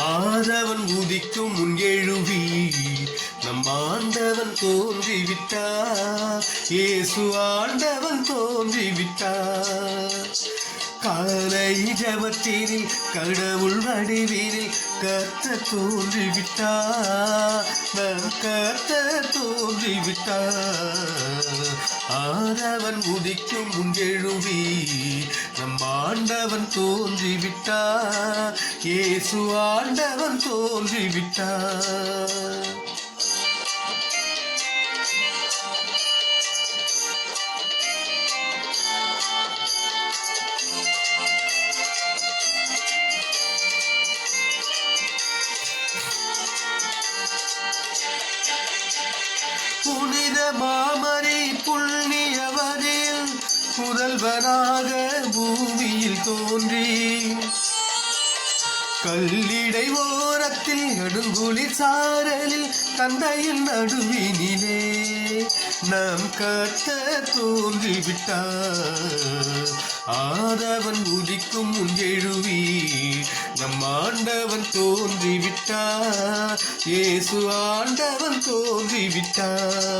ஆதவன் உதிக்கும் முன் எழுவி நம் ஆண்டவன் தோன்றிவிட்டார். இயேசு ஆண்டவன் தோன்றிவிட்டார். காலை ஜபத்தினில் கடவுள் வடிவினில் கர்த்தர் தோன்றிவிட்டார். நம் கர்த்தர் தோன்றிவிட்டார். ஆதவன் உதிக்கும் முன் எழுவி நம் ஆண்டவன் தோன்றிவிட்டார். இயேசு ஆண்டவன் தோன்றிவிட்டார். புனித மாமரி புண்ணியவரில் புதல்வனாக பூமியில் தோன்றி கல்லிடை ஓரத்தில் நடுங்குளிர் சாரலில் தந்தையின் நடுவினிலே நம் கர்த்தர் தோன்றிவிட்டார். ஆதவன் உதிக்கும் முன் எழுவி நம் ஆண்டவன் தோன்றிவிட்டார். இயேசு ஆண்டவன் தோன்றிவிட்டார்.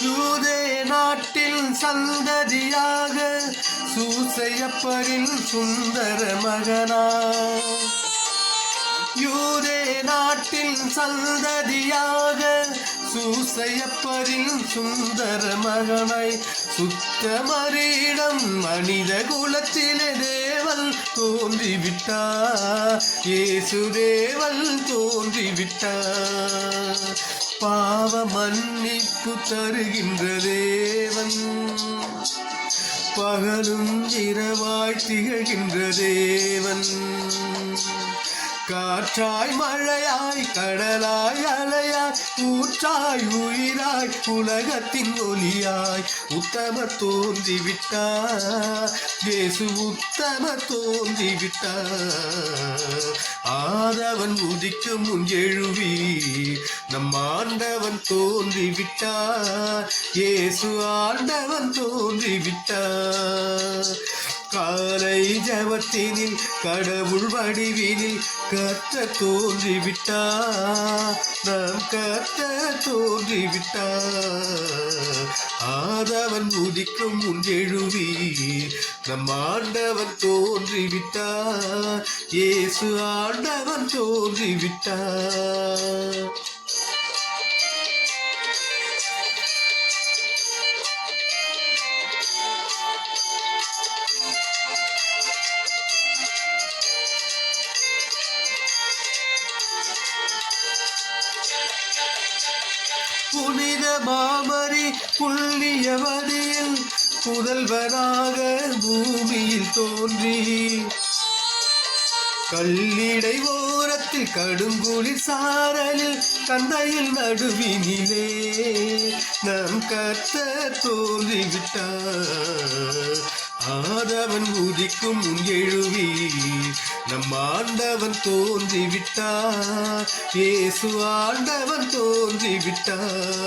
யூதே நாட்டில் சந்ததியாக சூசையப்பரின் சுந்தர மகனா. யூதே நாட்டில் சந்ததியாக சூசையப்பரின் சுந்தர மகனை சுத்தமரிடம் மனித குலத்திலே தேவன் தோன்றிவிட்டார். இயேசு தேவன் தோன்றிவிட்டார். பாவ மன்னிப்பு தருகின்ற தேவன், பகலும் இரவாய் திகழ்கின்ற தேவன், காற்றாய் மழையாய் கடலாய் அலையாய் ஊற்றாய் உயிராய் உலகத்தின் ஒளியாய் உத்தம தோன்றிவிட்டார். இயேசு உத்தம தோன்றிவிட்டார். ஆதவன் உதிக்கும் முன் எழுவி நம் ஆண்டவன் தோன்றிவிட்டார். இயேசு ஆண்டவன் தோன்றிவிட்டார். காலை ஜபத்தினில் கடவுள் வடிவினில் கர்த்தர் தோன்றிவிட்டார். நம் கர்த்தர் தோன்றிவிட்டார். ஆதவன் உதிக்கும் முன் எழுவி நம் ஆண்டவன் தோன்றிவிட்டார். இயேசு ஆண்டவன் தோன்றிவிட்டார். புனித மாமரி புண்ணியவரில் புதல்வனாக பூமியில் தோன்றி கல்லிடை ஓரத்தில் கடுங்குளிர் சாரலில் தந்தையில் நடுவினிலே நம் கர்த்தர் தோன்றிவிட்டார். ஆதவன் உதிக்கும் முன் எழுவி நம் ஆண்டவன் தோன்றிவிட்டார். இயேசு ஆண்டவன் தோன்றிவிட்டார்.